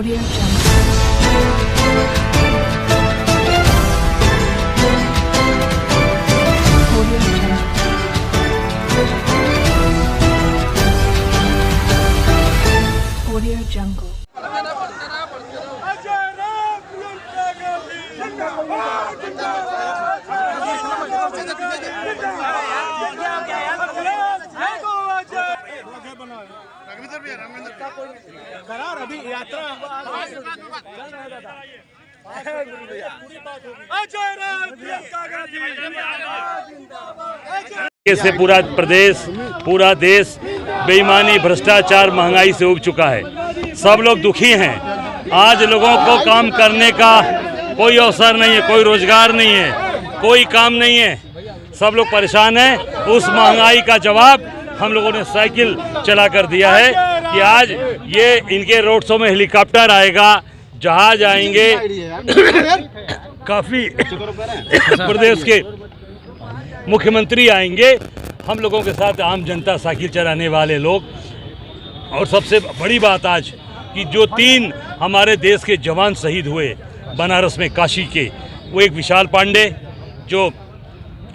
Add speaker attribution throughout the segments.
Speaker 1: Audio Jungle. Audio Jungle. Audio Jungle.
Speaker 2: करार अभी यात्रा
Speaker 3: से पूरा देश बेईमानी, भ्रष्टाचार, महंगाई से उब चुका है। सब लोग दुखी हैं। आज लोगों को काम करने का कोई अवसर नहीं है, कोई रोजगार नहीं है, कोई काम नहीं है। सब लोग परेशान हैं। उस महंगाई का जवाब हम लोगों ने साइकिल चला कर दिया है कि आज ये इनके रोड शो में हेलीकॉप्टर आएगा, जहाज आएंगे, काफ़ी प्रदेश के मुख्यमंत्री आएंगे, हम लोगों के साथ आम जनता, साइकिल चलाने वाले लोग। और सबसे बड़ी बात आज कि जो 3 हमारे देश के जवान शहीद हुए बनारस में, काशी के, वो एक विशाल पांडे जो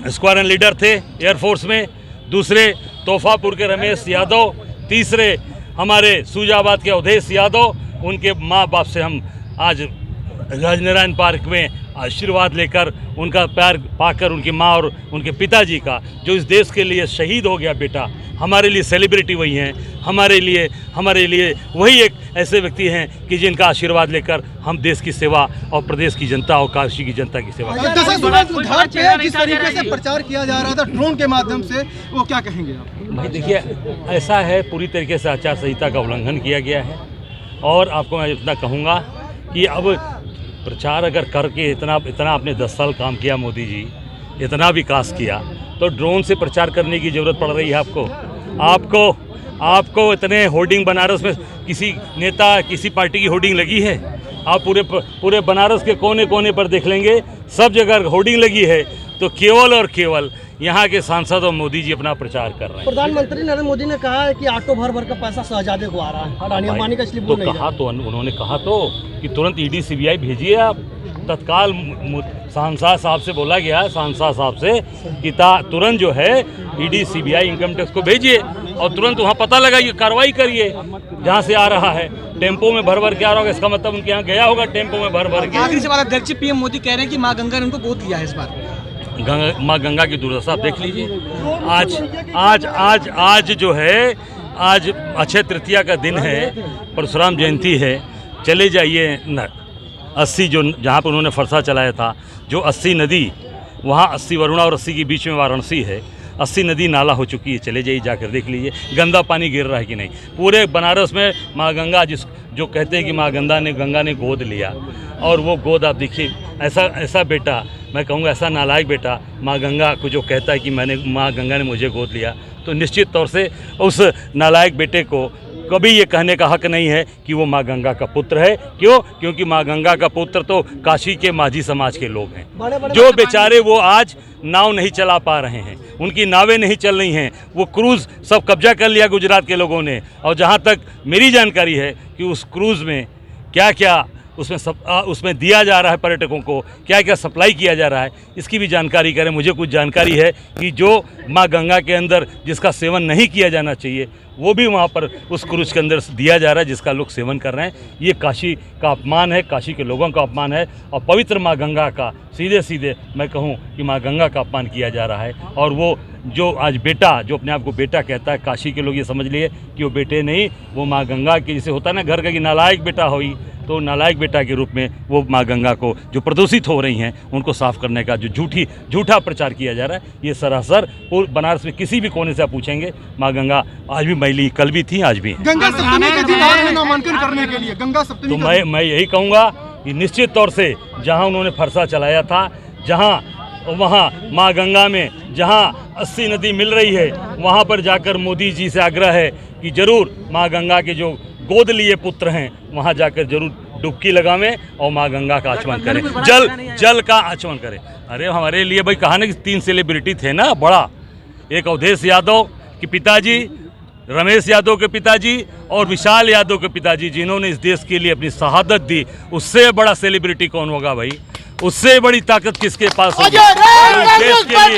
Speaker 3: स्क्वाड्रन लीडर थे एयरफोर्स में, दूसरे तोहफापुर के रमेश यादव, तीसरे हमारे सूजाबाद के अवधेश यादव। उनके माँ बाप से हम आज राजनारायण पार्क में आशीर्वाद लेकर, उनका प्यार पाकर, उनकी माँ और उनके पिताजी का, जो इस देश के लिए शहीद हो गया बेटा, हमारे लिए सेलिब्रिटी वही हैं, हमारे लिए वही एक ऐसे व्यक्ति हैं कि जिनका आशीर्वाद लेकर हम देश की सेवा और प्रदेश की जनता और काशी की जनता की सेवा।
Speaker 2: जिस तरीके से प्रचार किया जा रहा था ड्रोन के माध्यम से, वो क्या कहेंगे आप?
Speaker 3: भाई देखिए, ऐसा है, पूरी तरीके से आचार संहिता का उल्लंघन किया गया है। और आपको मैं इतना कहूँगा कि अब प्रचार अगर करके इतना आपने 10 साल काम किया मोदी जी, इतना विकास किया, तो ड्रोन से प्रचार करने की ज़रूरत पड़ रही है आपको इतने होर्डिंग बनारस में किसी नेता, किसी पार्टी की होर्डिंग लगी है? आप पूरे बनारस के कोने कोने पर देख लेंगे, सब जगह होर्डिंग लगी है। तो केवल और केवल यहाँ के सांसद और मोदी जी अपना प्रचार कर रहे हैं।
Speaker 4: प्रधानमंत्री नरेंद्र मोदी ने कहा है कि ऑटो भर का पैसा शहजादे को आ रहा है, अडानी अंबानी का स्लिप नहीं
Speaker 3: कहा तो उन्होंने कहा तो कि तुरंत ईडी सीबीआई भेजिए। आप तत्काल सांसद साहब से बोला गया, सांसद साहब से कि तुरंत जो है ईडी सीबीआई इनकम टैक्स को भेजिए और तुरंत वहाँ पता लगाइए, कार्रवाई करिए जहाँ से आ रहा है। टेम्पो में भर के आ रहा होगा, इसका मतलब उनके यहाँ गया होगा टेम्पो में भर के।
Speaker 4: आखिरी सवाल, अध्यक्ष पीएम मोदी कह रहे हैं कि माँ गंगा ने उनको गोद लिया है इस बार।
Speaker 3: माँ गंगा की दुर्दशा आप देख लीजिए। आज जो है, आज अक्षय तृतीया का दिन है, परशुराम जयंती है। चले जाइए 80 जो जहाँ पर उन्होंने फरसा चलाया था, जो 80 नदी, वहाँ 80 वरुणा और 80 के बीच में वाराणसी है, 80 नदी नाला हो चुकी है। चले जाइए, जाकर देख लीजिए गंदा पानी गिर रहा है कि नहीं। पूरे बनारस में माँ गंगा, जो कहते हैं कि माँ गंगा ने गोद लिया, और वो गोद आप देखिए, ऐसा बेटा, मैं कहूँगा ऐसा नालायक बेटा माँ गंगा को जो कहता है कि माँ गंगा ने मुझे गोद लिया, तो निश्चित तौर से उस नालायक बेटे को कभी ये कहने का हक नहीं है कि वो माँ गंगा का पुत्र है। क्यों? क्योंकि माँ गंगा का पुत्र तो काशी के माझी समाज के लोग हैं, जो बेचारे वो आज नाव नहीं चला पा रहे हैं, उनकी नावें नहीं चल रही हैं, वो क्रूज़ सब कब्जा कर लिया गुजरात के लोगों ने। और जहाँ तक मेरी जानकारी है कि उस क्रूज़ में क्या क्या उसमें दिया जा रहा है, पर्यटकों को क्या क्या सप्लाई किया जा रहा है, इसकी भी जानकारी करें। मुझे कुछ जानकारी है कि जो माँ गंगा के अंदर जिसका सेवन नहीं किया जाना चाहिए, वो भी वहाँ पर उस क्रूज के अंदर दिया जा रहा है, जिसका लोग सेवन कर रहे हैं। ये काशी का अपमान है, काशी के लोगों का अपमान है, और पवित्र माँ गंगा का सीधे मैं कहूँ कि माँ गंगा का अपमान किया जा रहा है। और वो जो आज बेटा, जो अपने आप को बेटा कहता है, काशी के लोग ये समझ लिए कि वो बेटे नहीं, वो माँ गंगा के, जैसे होता है ना घर का कि नालायक बेटा होई, तो नालायक बेटा के रूप में वो माँ गंगा को, जो प्रदूषित हो रही हैं, उनको साफ करने का जो झूठा प्रचार किया जा रहा है, ये सरासर बनारस में किसी भी कोने से आप पूछेंगे, माँ गंगा आज भी मैली, कल भी थी, आज भी है।
Speaker 2: गंगा सप्तमी के दिन आज में नामांकन करने के लिए गंगा सप्तमी,
Speaker 3: तो मैं यही कहूँगा कि निश्चित तौर से जहाँ उन्होंने फरसा चलाया था, जहाँ वहाँ माँ गंगा में जहाँ 80 नदी मिल रही है, वहाँ पर जाकर मोदी जी से आग्रह है कि जरूर माँ गंगा के जो गोद लिए पुत्र हैं, वहाँ जाकर जरूर डुबकी लगावें और माँ गंगा का आचमन करें, जल का आचमन करें। अरे हमारे लिए भाई कहा ना कि 3 सेलिब्रिटी थे ना बड़ा, एक अवधेश यादव के पिताजी, रमेश यादव के पिताजी और विशाल यादव के पिताजी, जिन्होंने इस देश के लिए अपनी शहादत दी, उससे बड़ा सेलिब्रिटी कौन होगा भाई? उससे बड़ी ताकत किसके पास होगी? इस देश के लिए